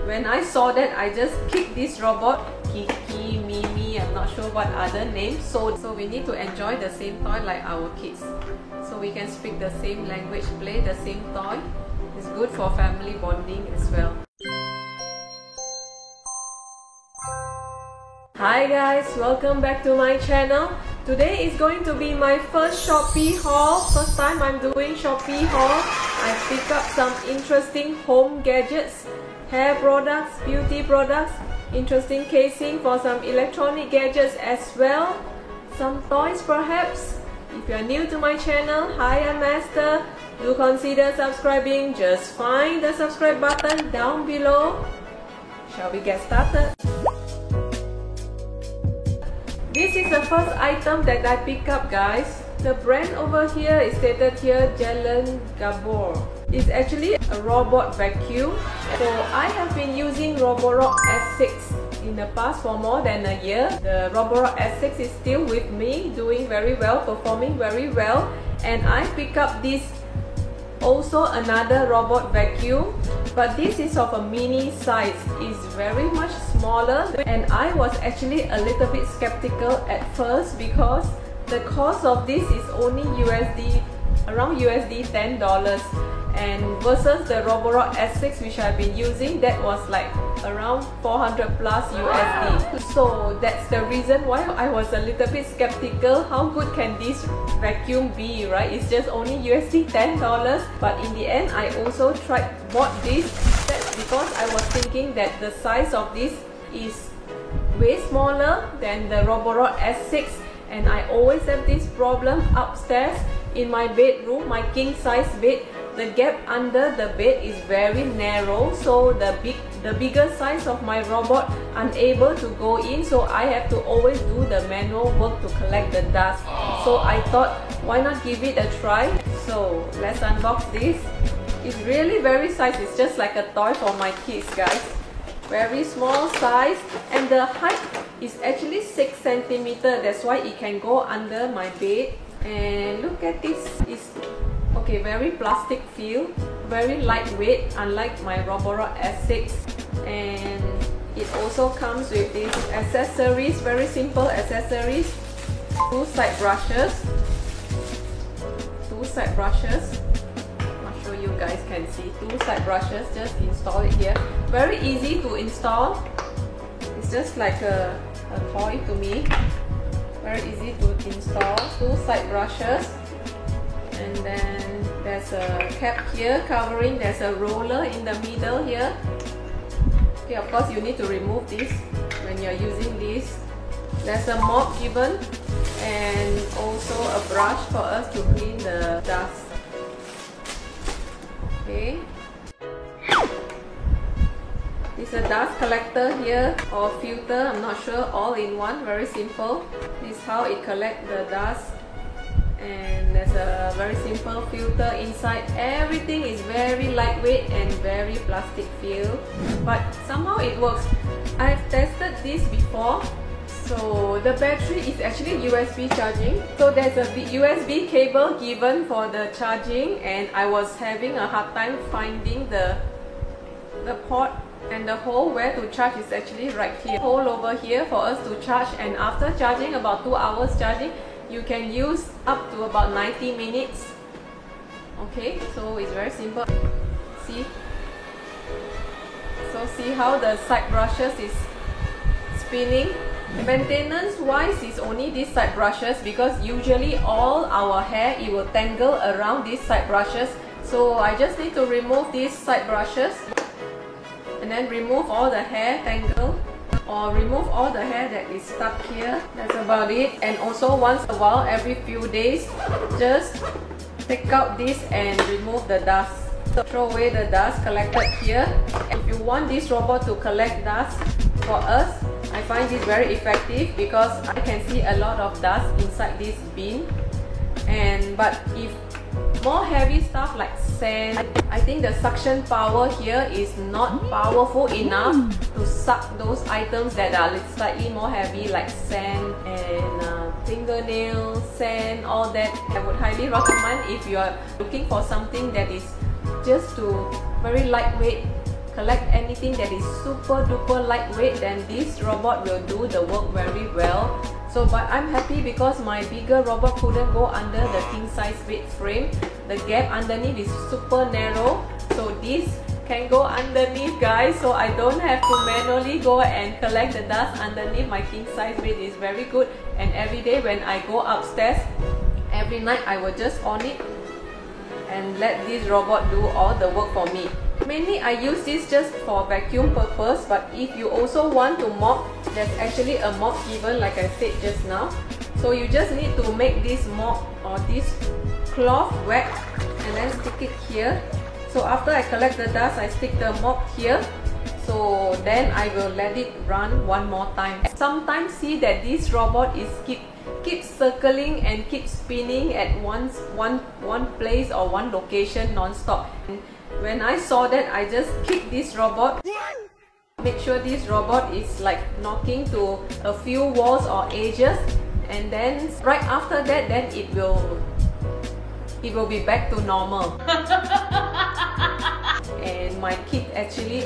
When I saw that, I just kicked this robot, Kiki, Mimi, I'm not sure what other names. So we need to enjoy the same toy like our kids. So we can speak the same language, play the same toy. It's good for family bonding as well. Hi guys, welcome back to my channel. Today is going to be my first Shopee haul. First time I'm doing Shopee haul. I picked up some interesting home gadgets, hair products, beauty products, interesting casing for some electronic gadgets as well. Some toys perhaps. If you are new to my channel, hi, I'm Esther. Do consider subscribing. Just find the subscribe button down below. Shall we get started? This is the first item that I pick up, guys. The brand over here is stated here, Jalen Gabor. It's actually a robot vacuum. So I have been using Roborock S6 in the past for more than a year. The Roborock S6 is still with me, doing very well, performing very well. And I pick up this, also another robot vacuum, but this is of a mini size. It's very much smaller, and I was actually a little bit skeptical at first because the cost of this is only around USD $10, and versus the Roborock S6 which I've been using, that was like around 400 plus USD. So that's the reason why I was a little bit skeptical. How good can this vacuum be, right? It's just only USD $10, but in the end I also bought this. That's because I was thinking that the size of this is way smaller than the Roborock S6, and I always have this problem upstairs in my bedroom, my king size bed. The gap under the bed is very narrow, so the bigger size of my robot unable to go in, so I have to always do the manual work to collect the dust. So I thought, why not give it a try? So let's unbox this. It's really very size. It's just like a toy for my kids, guys. Very small size, and the height is actually 6 centimeters. That's why it can go under my bed. And look at this. It's okay, very plastic feel, very lightweight, unlike my Roborock S6. And it also comes with these accessories, very simple accessories. Two side brushes. Not sure you guys can see. Two side brushes, just install it here. Very easy to install. It's just like a toy to me. Very easy to install. Two side brushes. And then there's a cap here covering, there's a roller in the middle here. Okay, of course you need to remove this when you're using this. There's a mop given, and also a brush for us to clean the dust. Okay. It's a dust collector here, or filter, I'm not sure, all in one, very simple. This is how it collects the dust. And there's a very simple filter inside. Everything is very lightweight and very plastic feel, but somehow it works. I've tested this before. So the battery is actually USB charging. So there's a USB cable given for the charging, and I was having a hard time finding the port and the hole where to charge is actually right here. Hole over here for us to charge, and after charging, about 2 hours charging, you can use up to about 90 minutes. Okay, so it's very simple. See? So see how the side brushes is spinning. Maintenance wise is only these side brushes, because usually all our hair, it will tangle around these side brushes. So I just need to remove these side brushes and then remove all the hair tangle, or remove all the hair that is stuck here. That's about it. And also once a while, every few days, just take out this and remove the dust. So throw away the dust collected here. If you want this robot to collect dust for us, I find this very effective because I can see a lot of dust inside this bin. But if more heavy stuff like sand, I think the suction power here is not powerful enough to suck those items that are slightly more heavy like sand and fingernails, sand, all that. I would highly recommend if you are looking for something that is just very lightweight, collect anything that is super duper lightweight, then this robot will do the work very well. So but I'm happy because my bigger robot couldn't go under the king size bed frame. The gap underneath is super narrow, so this can go underneath, guys, so I don't have to manually go and collect the dust underneath my king size bed. Is very good. And every day when I go upstairs, every night I will just on it and let this robot do all the work for me. Mainly I use this just for vacuum purpose, but if you also want to mop, there's actually a mop given like I said just now. So you just need to make this mop or this cloth wet and then stick it here. So after I collect the dust, I stick the mop here. So then I will let it run one more time. Sometimes see that this robot is keep circling and keep spinning at one place or one location non-stop. When I saw that, I just kick this robot. Make sure this robot is like knocking to a few walls or edges, and then right after that, then it will be back to normal. And my kids actually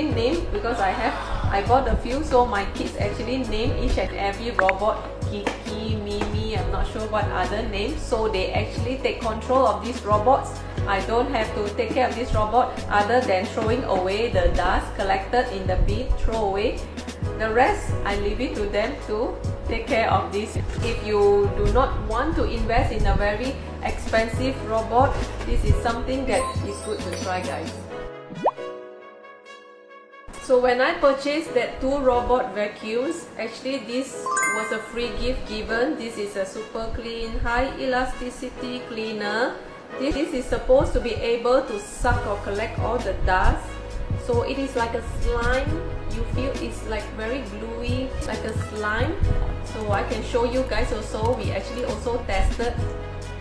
name, because I bought a few, so my kids actually name each and every robot Kiki, Mimi, I'm not sure what other names. So they actually take control of these robots. I don't have to take care of this robot other than throwing away the dust collected in the bin, throw away. The rest, I leave it to them to take care of this. If you do not want to invest in a very expensive robot, this is something that is good to try, guys. So when I purchased that 2 robot vacuums, actually this was a free gift given. This is a super clean, high elasticity cleaner. This is supposed to be able to suck or collect all the dust. So it is like a slime. You feel it's like very gluey, like a slime. So I can show you guys also. We actually also tested.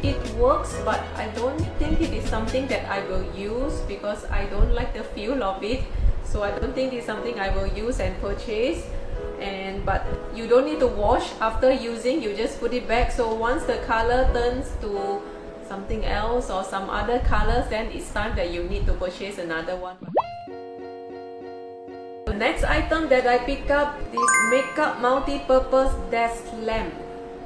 It works, but I don't think it is something that I will use because I don't like the feel of it. So I don't think it's something I will use and purchase. But you don't need to wash after using, you just put it back. So once the color turns to something else or some other colors, then it's time that you need to purchase another one. The next item that I pick up, this makeup multi-purpose desk lamp.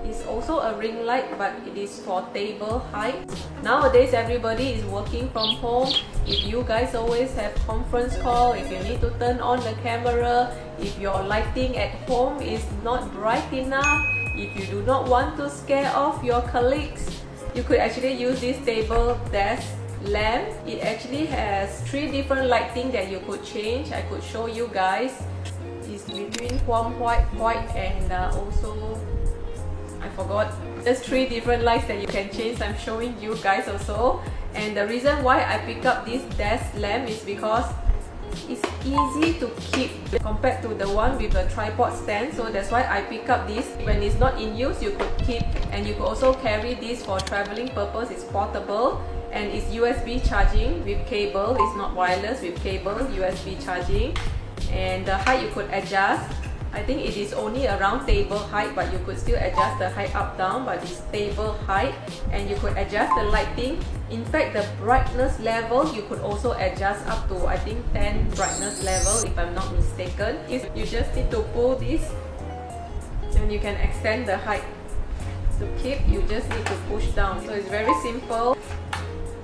It's also a ring light, but it is for table height. Nowadays everybody is working from home. If you guys always have conference call, if you need to turn on the camera, if your lighting at home is not bright enough, if you do not want to scare off your colleagues, you could actually use this table desk lamp. It actually has 3 different lighting that you could change. I could show you guys. It's between white and also I forgot. There's 3 different lights that you can change. I'm showing you guys also. And the reason why I pick up this desk lamp is because it's easy to keep compared to the one with a tripod stand. So that's why I pick up this. When it's not in use, you could keep, and you could also carry this for traveling purpose. It's portable and it's USB charging with cable. It's not wireless, with cable, USB charging. And the height you could adjust. I think it is only around table height, but you could still adjust the height up down, but it's table height. And you could adjust the lighting. In fact, the brightness level you could also adjust up to, I think, 10 brightness level if I'm not mistaken. You just need to pull this and you can extend the height. To keep, you just need to push down. So it's very simple.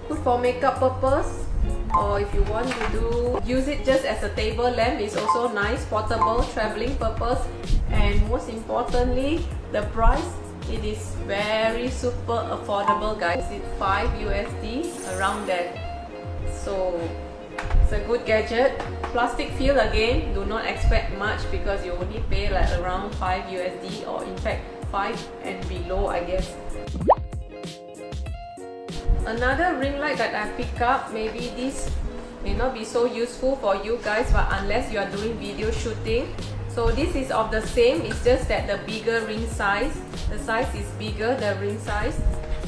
Good for makeup purpose, or if you want to use it just as a table lamp, it's also nice, portable, traveling purpose. And most importantly, the price, it is very super affordable, guys. It's $5 USD, around that. So it's a good gadget. Plastic feel, again, do not expect much because you only pay like around $5 USD, or in fact 5 and below, I guess. Another ring light that I pick up, maybe this may not be so useful for you guys, but unless you are doing video shooting. So this is of the same, it's just that the bigger ring size. The size is bigger, the ring size.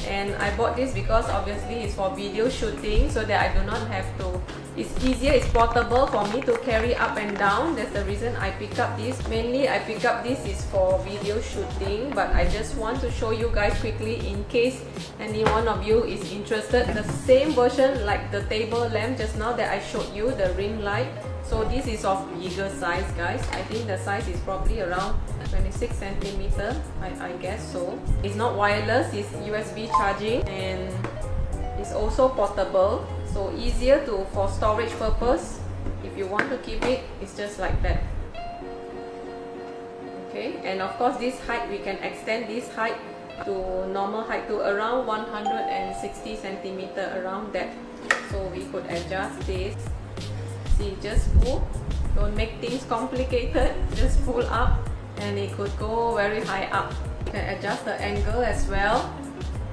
and I bought this because obviously it's for video shooting, so that I do not have to, it's easier, it's portable for me to carry up and down. That's the reason I pick up this. Mainly I pick up this is for video shooting, but I just want to show you guys quickly in case any one of you is interested. The same version like the table lamp just now that I showed you, the ring light. So this is of bigger size, guys. I think the size is probably around 26 centimeter, I guess so. It's not wireless, it's USB charging, and it's also portable, so easier to for storage purpose. If you want to keep it, it's just like that. Okay, and of course this height, we can extend this height to normal height to around 160 centimeter, around that. So we could adjust this. See, just pull, don't make things complicated, just pull up and it could go very high up. You can adjust the angle as well,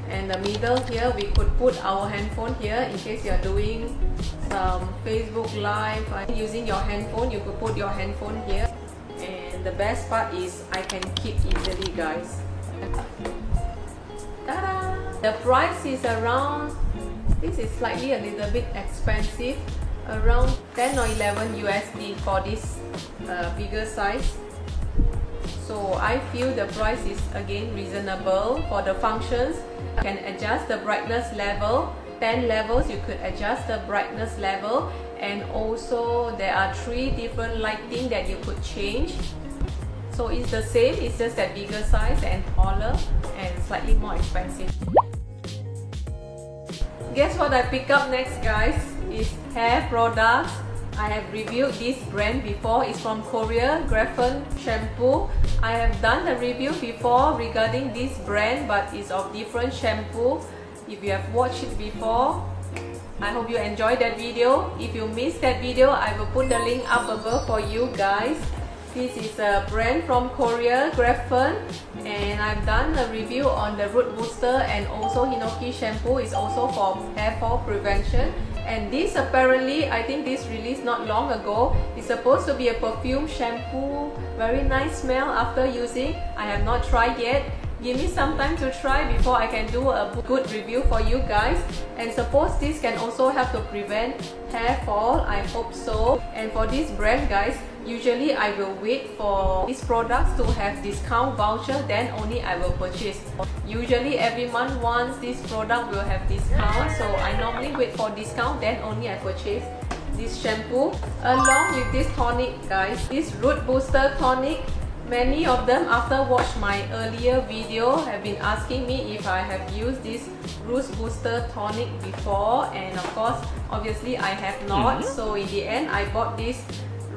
and the middle here we could put our handphone here in case you're doing some Facebook live using your handphone. You could put your handphone here, and the best part is I can keep easily, guys. Ta-da! The price is around, this is slightly a little bit expensive, around 10 or 11 USD for this bigger size. So I feel the price is again reasonable for the functions. You can adjust the brightness level, 10 levels you could adjust the brightness level, and also there are 3 different lighting that you could change. So it's the same, it's just that bigger size and taller and slightly more expensive. Guess what I pick up next, guys, is hair products. I have reviewed this brand before. It's from Korea, Grafen shampoo. I have done a review before regarding this brand, but it's of different shampoo. If you have watched it before, I hope you enjoyed that video. If you missed that video, I will put the link up above for you guys. This is a brand from Korea, Grafen, and I've done a review on the root booster and also Hinoki shampoo is also for hair fall prevention. And this apparently, I think this released not long ago. It's supposed to be a perfume shampoo, very nice smell after using. I have not tried yet. Give me some time to try before I can do a good review for you guys. And suppose this can also help to prevent hair fall, I hope so. And for this brand, guys, usually I will wait for these products to have discount voucher, then only I will purchase. Usually every month once this product will have discount, so I normally wait for discount, then only I purchase this shampoo along with this tonic, guys. This root booster tonic. Many of them after watch my earlier video have been asking me if I have used this root booster tonic before, and of course obviously I have not. So in the end I bought this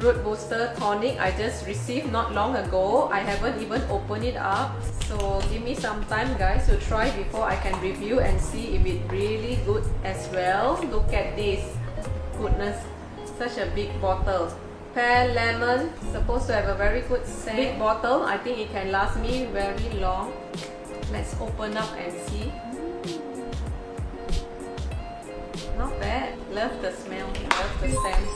root booster tonic. I just received not long ago. I haven't even opened it up, so give me some time, guys, to try before I can review and see if it's really good as well. Look at this, goodness, such a big bottle. Pear lemon, supposed to have a very good scent. Big bottle, I think it can last me very long. Let's open up and see. Not bad. Love the smell, love the scent.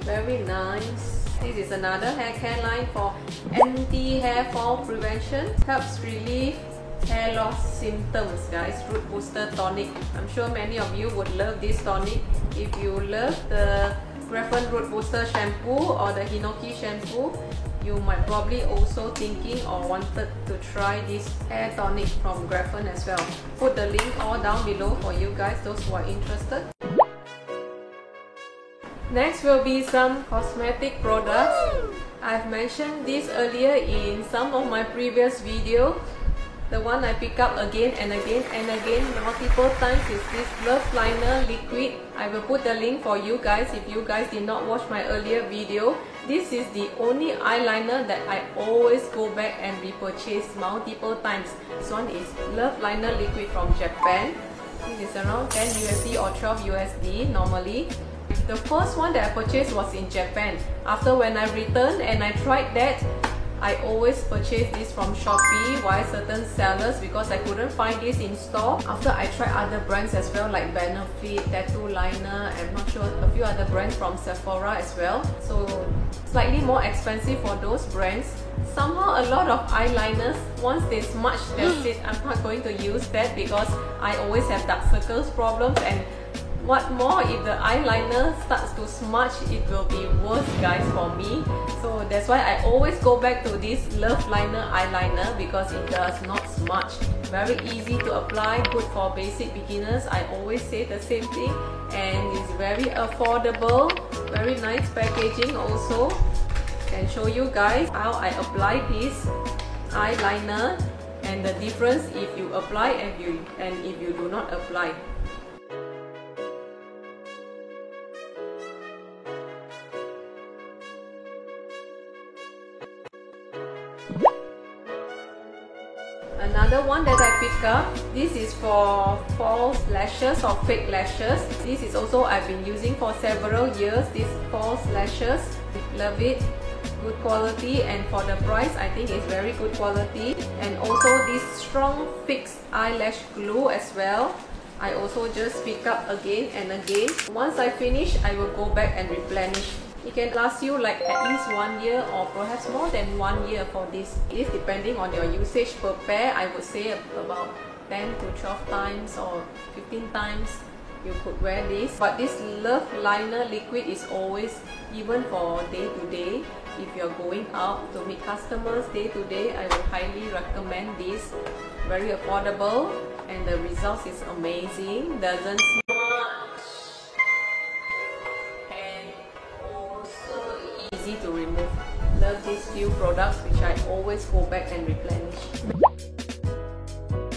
Very nice. This is another hair care line for anti-hair fall prevention. Helps relieve hair loss symptoms, guys. Root booster tonic. I'm sure many of you would love this tonic. If you love the Grafen root booster shampoo or the Hinoki shampoo, you might probably also thinking or wanted to try this hair tonic from Grafen as well. Put the link all down below for you guys, those who are interested. Next will be some cosmetic products. I've mentioned this earlier in some of my previous videos. The one I pick up again and again and again multiple times is this Love Liner Liquid. I will put the link for you guys if you guys did not watch my earlier video. This is the only eyeliner that I always go back and repurchase multiple times. This one is Love Liner Liquid from Japan. This is around 10 USD or 12 USD normally. The first one that I purchased was in Japan. After when I returned and I tried that, I always purchase this from Shopee. Why certain sellers? Because I couldn't find this in store. After I tried other brands as well, like Benefit, Tattoo Liner, I'm not sure, a few other brands from Sephora as well. So slightly more expensive for those brands. Somehow a lot of eyeliners, once they smudge, that's it. I'm not going to use that because I always have dark circles problems, and what more, if the eyeliner starts to smudge, it will be worse, guys, for me. So that's why I always go back to this Love Liner eyeliner because it does not smudge. Very easy to apply, good for basic beginners. I always say the same thing, and it's very affordable. Very nice packaging also. Can show you guys how I apply this eyeliner and the difference if you apply and if you do not apply. Another one that I pick up, this is for false lashes or fake lashes. This is also I've been using for several years, these false lashes. Love it, good quality, and for the price I think it's very good quality. And also this strong fixed eyelash glue as well. I also just pick up again and again. Once I finish, I will go back and replenish. It can last you like at least 1 year or perhaps more than 1 year for this. It is depending on your usage per pair. I would say about 10 to 12 times or 15 times you could wear this. But this Love Liner liquid is always, even for day to day, if you're going out to meet customers day to day, I would highly recommend this. Very affordable and the results is amazing. Doesn't to remove. Love these few products which I always go back and replenish.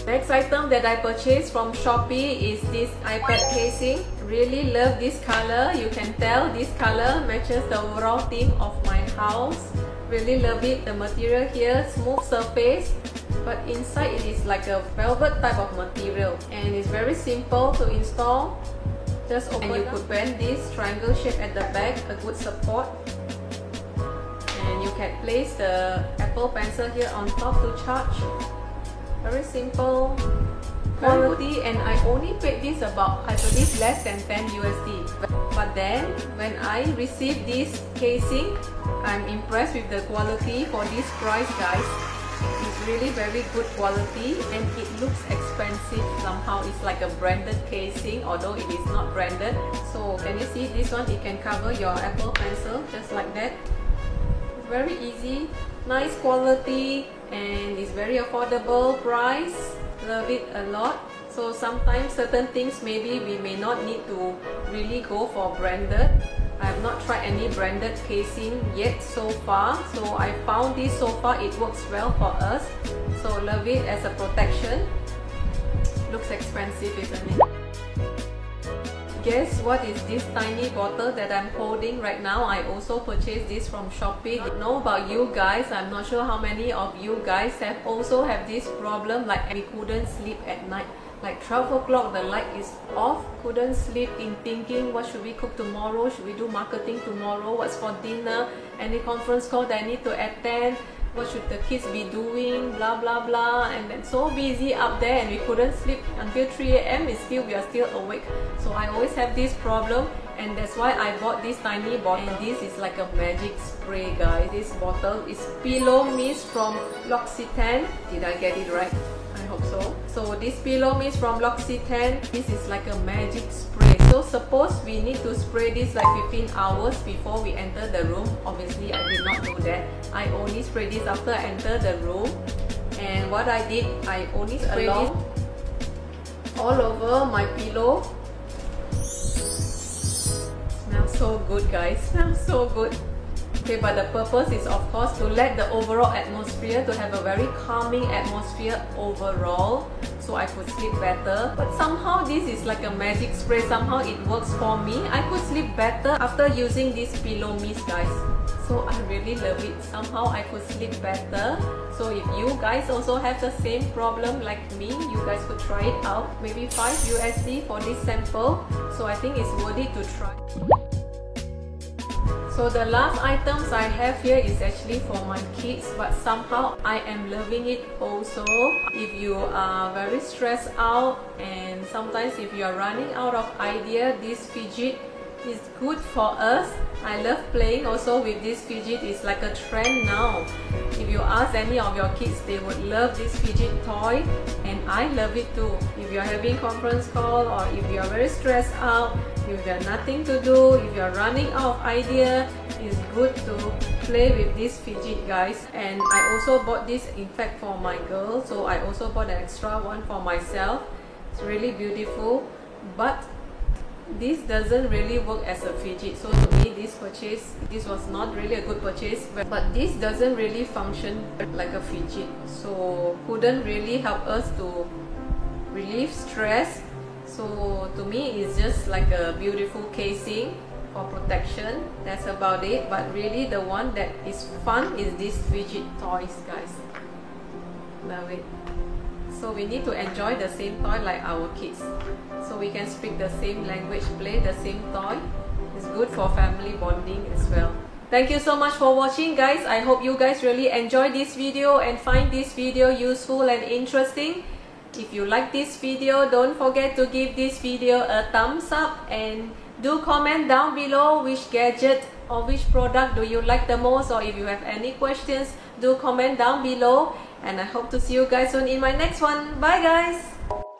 Next item that I purchased from Shopee is this iPad casing. Really love this color. You can tell this color matches the overall theme of my house. Really love it. The material here, smooth surface, but inside it is like a velvet type of material, and it's very simple to install. Just open, and you could bend this triangle shape at the back, a good support. And you can place the Apple Pencil here on top to charge. Very simple quality, and I only paid this about, I believe, less than 10 USD. But then when I received this casing, I'm impressed with the quality for this price, guys. It's really very good quality and it looks expensive somehow. It's like a branded casing, although it is not branded. So can you see this one? It can cover your Apple Pencil just like that. Very easy, nice quality, and it's very affordable price. Love it a lot. So sometimes certain things maybe we may not need to really go for branded. I have not tried any branded casing yet so far, so I found this so far it works well for us. So love it as a protection. Looks expensive, isn't it? Guess what is this tiny bottle that I'm holding right now? I also purchased this from Shopee. I don't know about you guys, I'm not sure how many of you guys also have this problem, like we couldn't sleep at night. Like 12 o'clock the light is off, couldn't sleep, in thinking what should we cook tomorrow, should we do marketing tomorrow, what's for dinner, any conference call that I need to attend, what should the kids be doing, blah blah blah, and then so busy up there and we couldn't sleep until 3 AM. We are still awake. So I always have this problem, and that's why I bought this tiny bottle. And this is like a magic spray, guys. This bottle is Pillow Mist from L'Occitane. Did I get it right? I hope so. So this Pillow Mist from L'Occitane, this is like a magic spray. So suppose we need to spray this like 15 hours before we enter the room. Obviously I did not do that. I only spray this after I enter the room. And what I did, I only sprayed this all over my pillow. Smells so good, guys. Smells so good. Okay, but the purpose is of course to let the overall atmosphere, to have a very calming atmosphere overall, so I could sleep better. But somehow this is like a magic spray, somehow it works for me. I could sleep better after using this Pillow Mist, guys. So I really love it. Somehow I could sleep better. So if you guys also have the same problem like me, you guys could try it out. Maybe 5 USD for this sample. So I think it's worthy to try. So the last items I have here is actually for my kids, but somehow I am loving it also. If you are very stressed out and sometimes if you are running out of idea, this fidget is good for us. I love playing also with this fidget. It's like a trend now. If you ask any of your kids, they would love this fidget toy, and I love it too. If you're having conference call or if you're very stressed out, if you have nothing to do, if you're running out of idea, it's good to play with this fidget, guys. And I also bought this in fact for my girl, so I also bought an extra one for myself. It's really beautiful, but this doesn't really work as a fidget. So to me, this was not really a good purchase, but this doesn't really function like a fidget, so couldn't really help us to relieve stress. So to me, it's just like a beautiful casing for protection. That's about it. But really the one that is fun is this fidget toys, guys. Love it. So we need to enjoy the same toy like our kids, so we can speak the same language, play the same toy. It's good for family bonding as well. Thank you so much for watching, guys. I hope you guys really enjoy this video and find this video useful and interesting. If you like this video, don't forget to give this video a thumbs up and do comment down below which gadget or which product do you like the most, or if you have any questions, do comment down below. And I hope to see you guys soon in my next one. Bye guys!